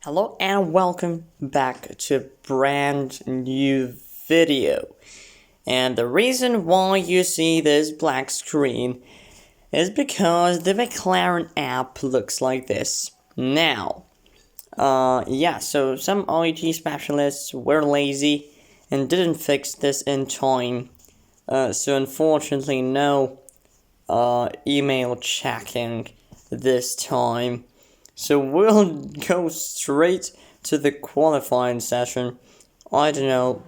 Hello and welcome back to a brand new video. And the reason why you see this black screen is because the McLaren app looks like this. Now, so some IT specialists were lazy and didn't fix this in time. So unfortunately no email checking this time. So we'll go straight to the qualifying session. I don't know,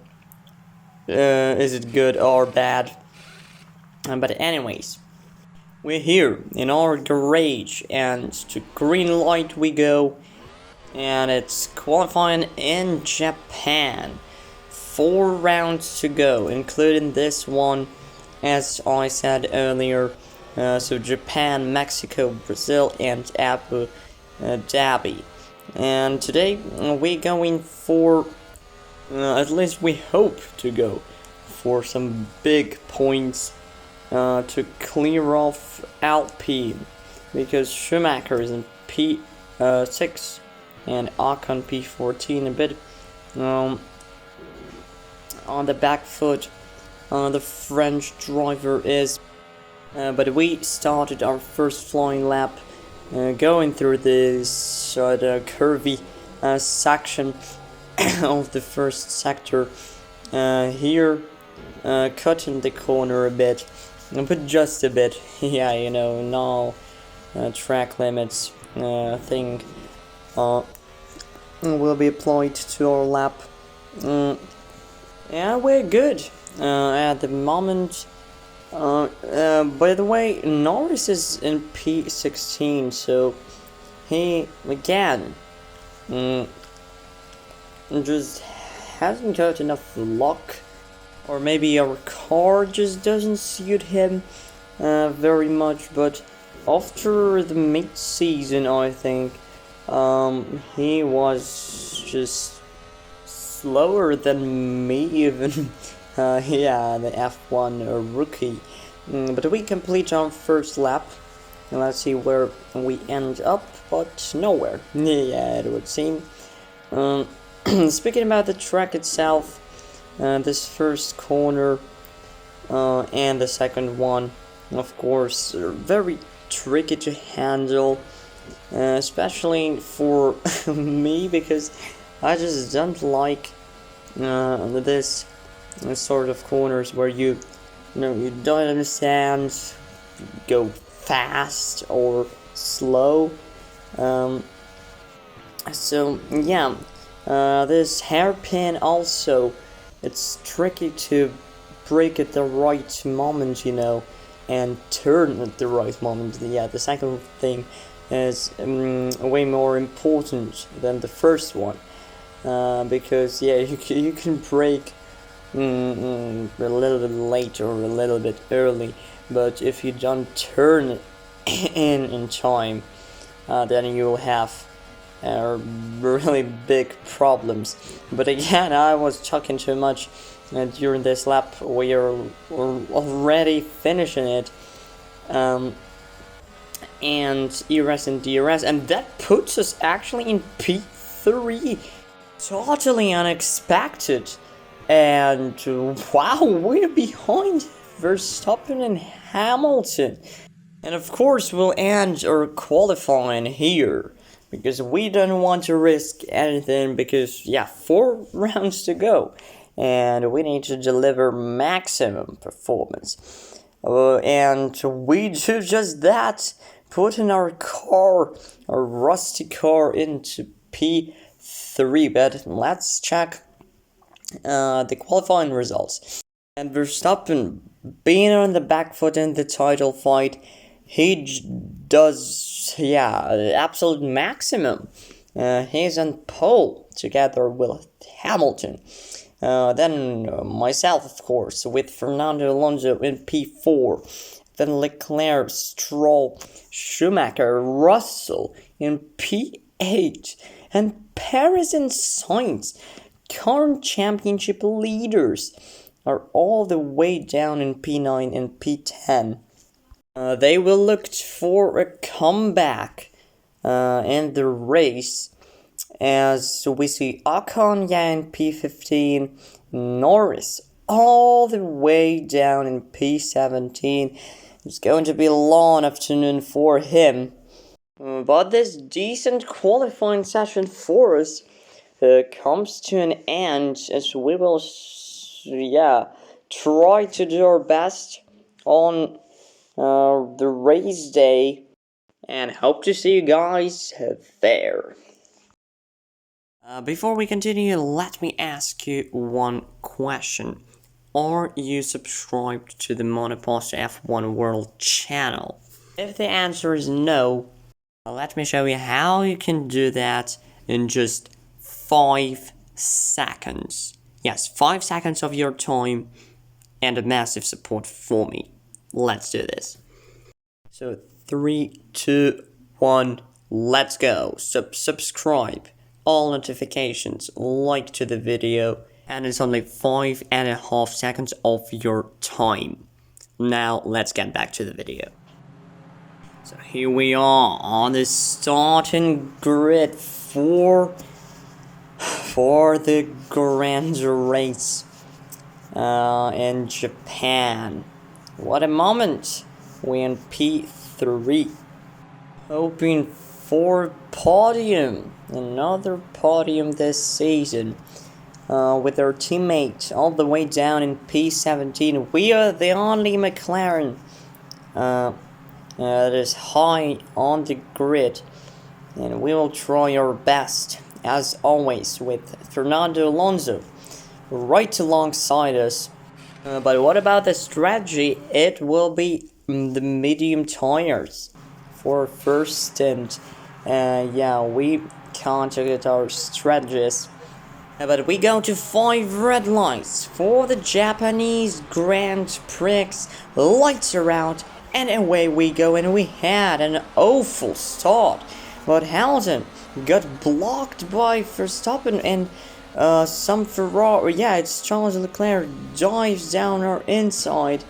is it good or bad? But anyways, we're here in our garage and to green light we go. And it's qualifying in Japan. 4 rounds to go, including this one, as I said earlier. So Japan, Mexico, Brazil, and Abu Dhabi. And today we're going for, at least we hope to go for some big points to clear off Alpine, because Schumacher is in P6 and Ocon P14, a bit on the back foot. The French driver is, but we started our first flying lap going through this curvy section of the first sector. Here, cutting the corner a bit, but just a bit. Yeah, you know, no track limits thing will be applied to our lap. Yeah, we're good at the moment. By the way, Norris is in P16, so he again just hasn't got enough luck, or maybe our car just doesn't suit him very much. But after the mid-season, I think he was just slower than me even. Yeah, the F1 rookie. But we complete our first lap, and let's see where we end up, but nowhere. Yeah, it would seem. Speaking about the track itself, this first corner and the second one, of course, are very tricky to handle, especially for me, because I just don't like this sort of corners where you don't understand, go fast or slow. So yeah, this hairpin also, it's tricky to brake at the right moment, and turn at the right moment. Yeah, the second thing is way more important than the first one, because yeah, you can brake a little bit late or a little bit early, but if you don't turn in time, then you'll have really big problems. But again, I was chucking too much during this lap. We're already finishing it, and ERS and DRS, and that puts us actually in P3. Totally unexpected. And wow, we're behind Verstappen and Hamilton. And of course we'll end our qualifying here, because we don't want to risk anything, because yeah, 4 rounds to go and we need to deliver maximum performance. And we do just that, putting our rusty car into P3. But let's check the qualifying results. And Verstappen, being on the back foot in the title fight, he does, the absolute maximum. He's on pole together with Hamilton. Then myself, of course, with Fernando Alonso in P4. Then Leclerc, Stroll, Schumacher, Russell in P8. And Perez and Sainz, current championship leaders, are all the way down in P9 and P10. They will look for a comeback in the race, as we see Ocon in P15, Norris all the way down in P17. It's going to be a long afternoon for him. But this decent qualifying session for us comes to an end, as we will, try to do our best on the race day, and hope to see you guys there. Before we continue, let me ask you one question. Are you subscribed to the Monoposto F1 World channel? If the answer is no, let me show you how you can do that in just 5 seconds. Yes, 5 seconds of your time and a massive support for me. Let's do this. So 3, 2, 1, let's go. Subscribe, all notifications, like to the video, and it's only 5.5 seconds of your time. Now let's get back to the video. So here we are on the starting grid for the Grand Race in Japan. What a moment! We're in P3, hoping for podium, another podium this season, with our teammate all the way down in P17. We are the only McLaren that is high on the grid, and we will try our best, as always, with Fernando Alonso right alongside us. But what about the strategy? It will be the medium tires for first stint. We contacted our strategist, but we go to 5 red lights for the Japanese Grand Prix. Lights are out, and away we go, and we had an awful start. But Hamilton got blocked by Verstappen, and some Ferrari, it's Charles Leclerc dives down our inside,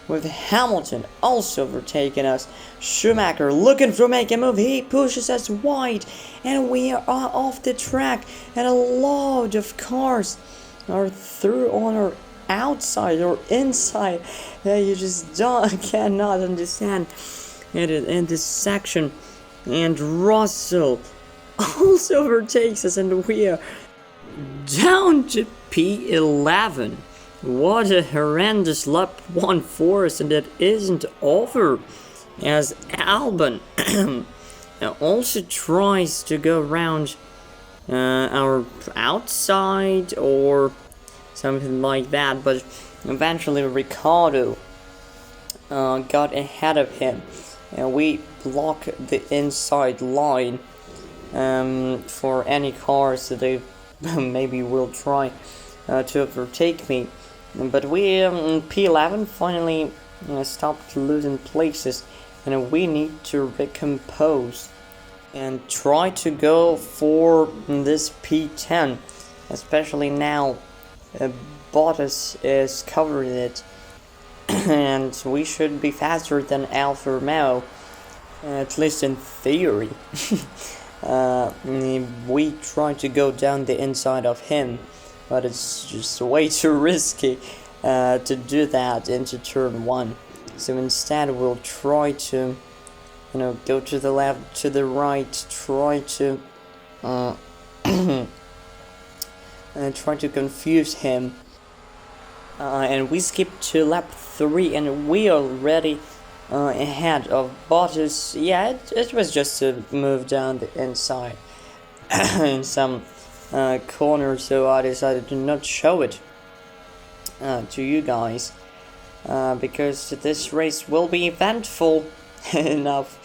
with Hamilton also overtaking us. Schumacher looking to make a move, he pushes us wide, and we are off the track, and a lot of cars are through on our outside or inside. You just cannot understand in this section. And Russell also overtakes us, and we are down to P11. What a horrendous lap 1 for us, and it isn't over, as Albon also tries to go around our outside or something like that, but eventually Ricciardo got ahead of him, and we block the inside line for any cars that they maybe will try to overtake me. But we in P11 finally stopped losing places, and we need to recompose and try to go for this P10, especially now Bottas is covering it, and we should be faster than Alfa Romeo, at least in theory. We try to go down the inside of him, but it's just way too risky to do that into turn 1. So instead we'll try to go to the left, to the right, try to try to confuse him, and we skip to lap 3, and we are already ahead of Bottas. It was just to move down the inside in some corner, so I decided to not show it to you guys, because this race will be eventful enough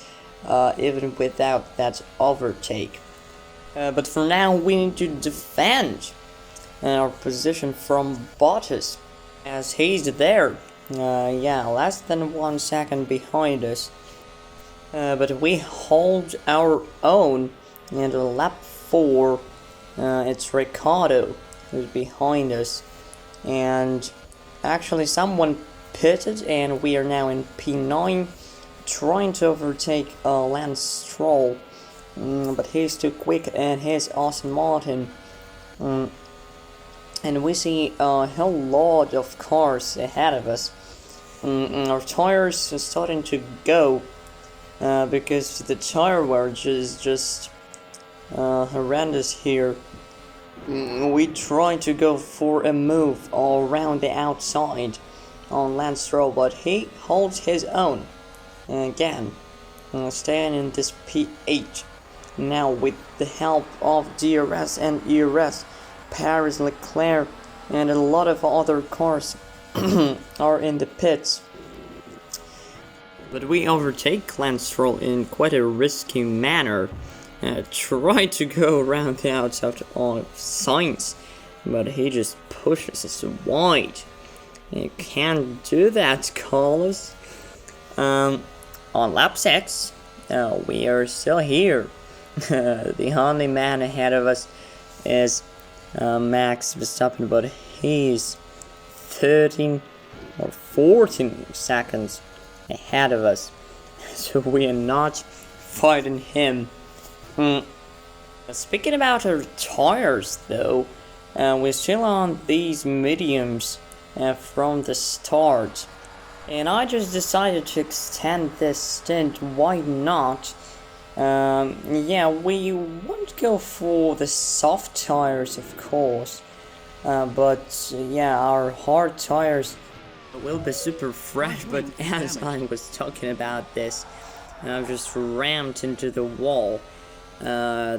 even without that overtake. But for now we need to defend our position from Bottas, as he's there, less than 1 second behind us, but we hold our own. And lap 4, it's Ricciardo who's behind us, and actually someone pitted, and we are now in P9 trying to overtake Lance Stroll, but he's too quick and his Aston Martin. And we see a whole lot of cars ahead of us. Our tires are starting to go because the tire wear is just horrendous here. We try to go for a move around the outside on Lance Stroll, but he holds his own. Again, staying in this P8. Now with the help of DRS and ERS, Paris, Leclerc, and a lot of other cars are in the pits. But we overtake Lance Stroll in quite a risky manner. Try to go around the outside of Sainz, but he just pushes us wide. You can't do that, Carlos. On lap 6, we are still here. The only man ahead of us is Max Verstappen, but he's 13 or 14 seconds ahead of us, so we are not fighting him. Speaking about our tires though, we're still on these mediums from the start, and I just decided to extend this stint. Why not? Yeah, we won't go for the soft tires, of course, but yeah, our hard tires will be super fresh. But as I was talking about this, I just rammed into the wall.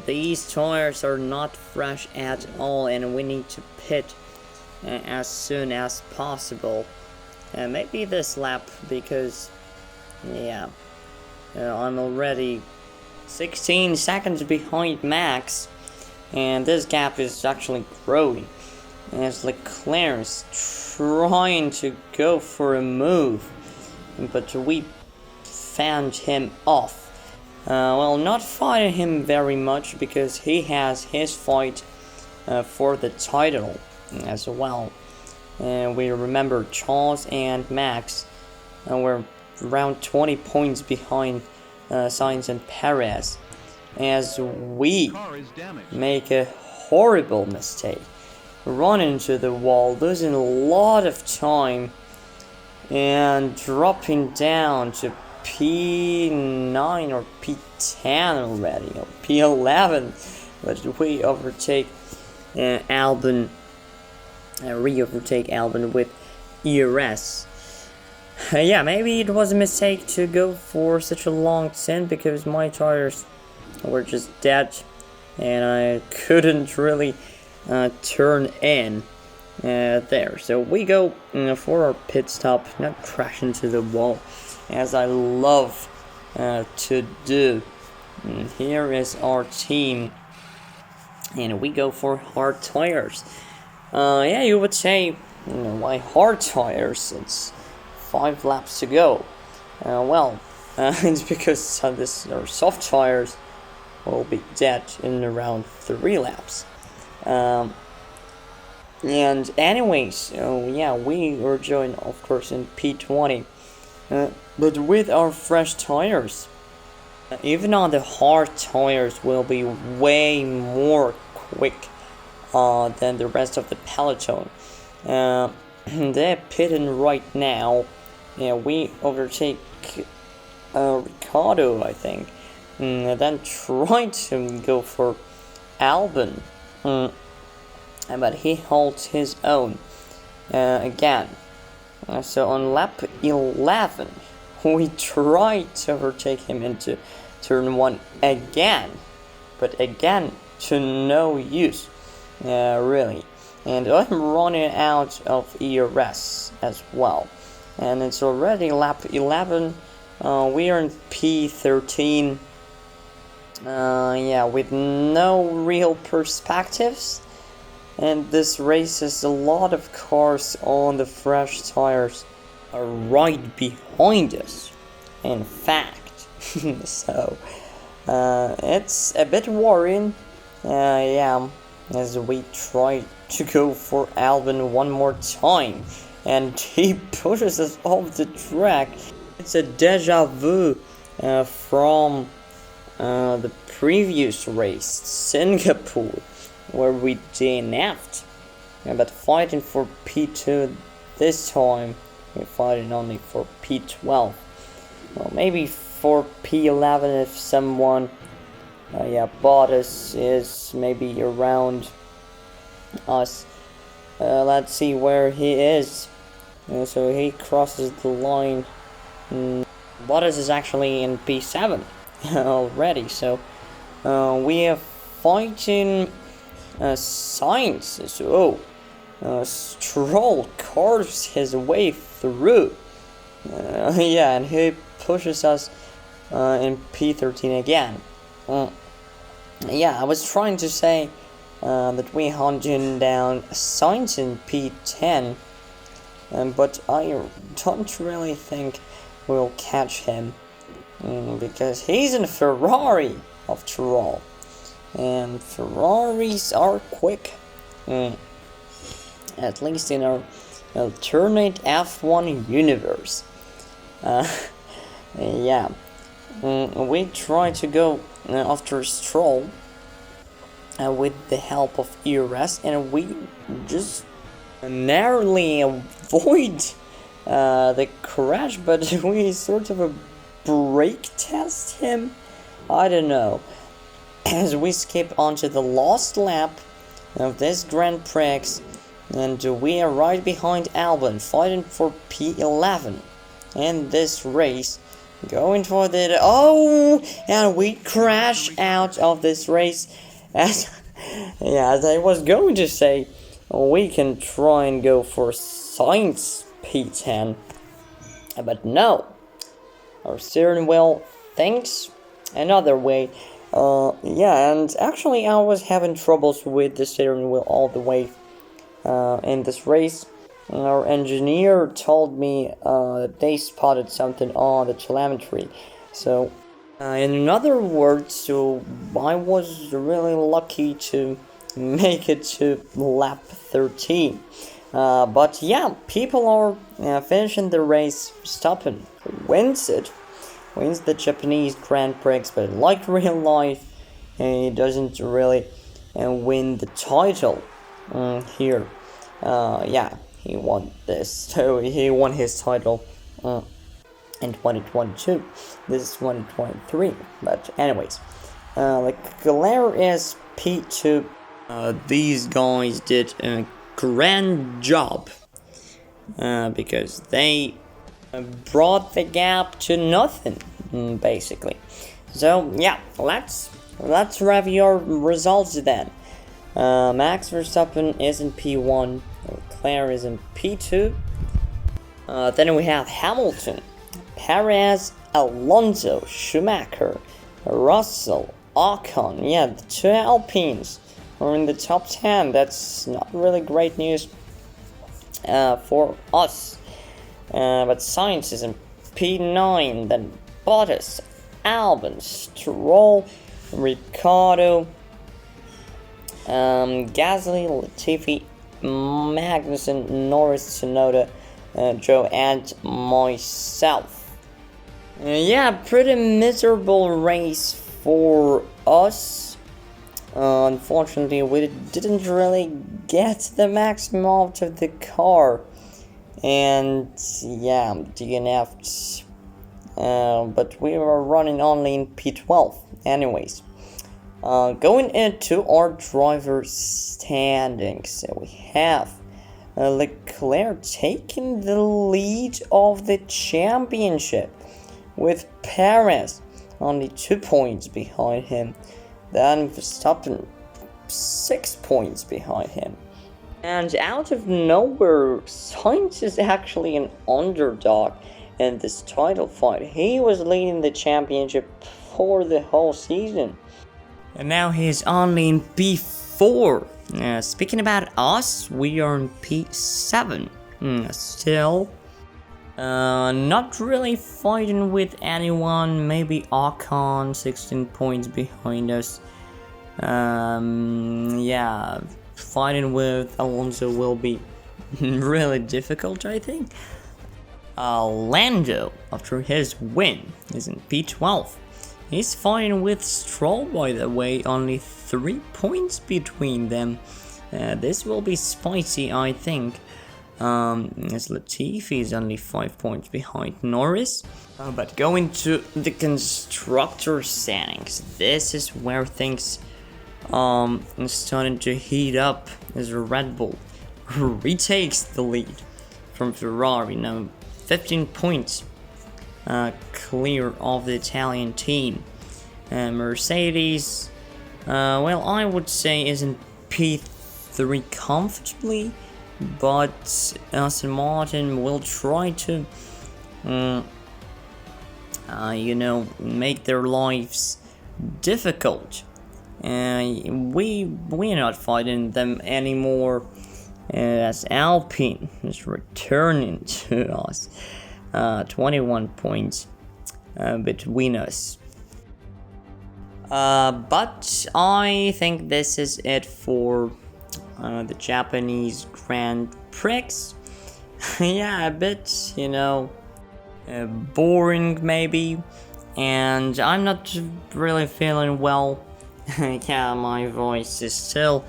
These tires are not fresh at all, and we need to pit as soon as possible. Maybe this lap, because yeah, I'm already 16 seconds behind Max, and this gap is actually growing as Leclerc is trying to go for a move, but we fanned him off. Well, not fighting him very much because he has his fight for the title as well. We remember Charles and Max were around 20 points behind Sainz and Perez, as we make a horrible mistake, run into the wall, losing a lot of time, and dropping down to P9 or P10 already, or P11, but we overtake Albon, re-overtake Albon with ERS. Yeah, maybe it was a mistake to go for such a long stint because my tires were just dead and I couldn't really turn in there. So we go for our pit stop, not crash into the wall, as I love to do. Here is our team, and we go for hard tires. Yeah, you would say, why hard tires? It's 5 laps to go. Well, it's because our soft tires will be dead in around 3 laps. And anyways, yeah, we were joined, of course, in P20. But with our fresh tires, even on the hard tires will be way more quick than the rest of the peloton. They're pitting right now. Yeah, we overtake Ricardo, I think, and then try to go for Albon, but he holds his own again. So on lap 11, we tried to overtake him into turn 1 again, but again to no use, really. And I'm running out of ERS as well. And it's already lap 11. We are in P13. Yeah, with no real perspectives. And this race is a lot of cars on the fresh tires are right behind us, in fact. So it's a bit worrying. Yeah, as we try to go for Albon one more time, and he pushes us off the track. It's a deja vu from the previous race, Singapore, where we DNF'd. But fighting for P2 this time, we're fighting only for P12. Well, maybe for P11 if someone, Bottas is maybe around us. Let's see where he is. So he crosses the line. Bottas is actually in P7 already. So we are fighting Sainz. So Stroll carves his way through. And he pushes us in P13 again. I was trying to say that we hunting down Sainz in P10, but I don't really think we'll catch him because he's in Ferrari after all, and Ferraris are quick, at least in our alternate F1 universe. We try to go after Stroll with the help of ERS, and we just narrowly avoid the crash, but we sort of brake test him. I don't know. As we skip onto the last lap of this Grand Prix, and we are right behind Albon, fighting for P11 in this race. Going for the and we crash out of this race. As I was going to say, we can try and go for Sainz P10, but no, our steering wheel thinks another way. And actually I was having troubles with the steering wheel all the way in this race. Our engineer told me that they spotted something on the telemetry. So, in other words, I was really lucky to make it to lap 13. But yeah, people are finishing the race. Verstappen wins the Japanese Grand Prix, but like real life, he doesn't really win the title here. He won this, so he won his title in 2022. This is 2023, but anyways, Leclerc is P2. These guys did a grand job because they brought the gap to nothing, basically. So yeah, let's review our results then. Max Verstappen is in P1. Leclerc is in P2. Then we have Hamilton, Perez, Alonso, Schumacher, Russell, Ocon. The two Alpines are in the top 10. That's not really great news for us. But Sainz is in P9. Then Bottas, Albon, Stroll, Ricciardo, Gasly, Latifi, Magnussen, Norris, Tsunoda, Joe, and myself. Pretty miserable race for us. Unfortunately, we didn't really get the maximum out of the car, and DNF'd. But we were running only in P12. Anyways. Going into our driver standings, we have Leclerc taking the lead of the championship with Perez only 2 points behind him. Then Verstappen 6 points behind him. And out of nowhere, Sainz is actually an underdog in this title fight. He was leading the championship for the whole season. And now he's only in P4. Speaking about us, we are in P7. Still, not really fighting with anyone. Maybe Ocon, 16 points behind us. Fighting with Alonso will be really difficult, I think. Lando, after his win, is in P12. He's fighting with Stroll, by the way, only 3 points between them. This will be spicy, I think. As Latifi is only 5 points behind Norris. But going to the constructor standings, this is where things starting to heat up as Red Bull retakes the lead from Ferrari. Now 15 points clear of the Italian team. Mercedes, well, I would say is in P3 comfortably, but Aston Martin will try to make their lives difficult. We're not fighting them anymore, as Alpine is returning to us. 21 points between us. But I think this is it for the Japanese Grand Prix. Yeah, a bit, boring maybe, and I'm not really feeling well. Yeah, my voice is still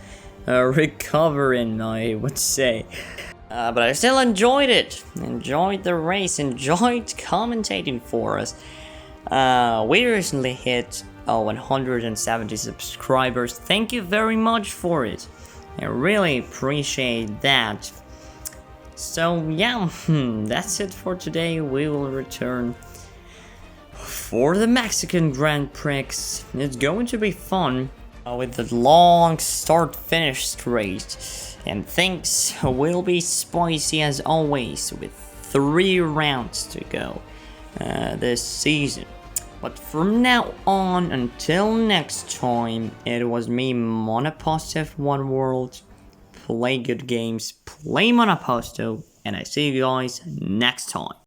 recovering, I would say. But I still enjoyed it. Enjoyed the race. Enjoyed commentating for us. We recently hit 170 subscribers. Thank you very much for it. I really appreciate that. So yeah, that's it for today. We will return for the Mexican Grand Prix. It's going to be fun with the long start-finish straight, and things will be spicy as always with 3 rounds to go this season. But from now on, until next time, it was me, Monoposto F1 World. Play good games, play Monoposto, and I see you guys next time.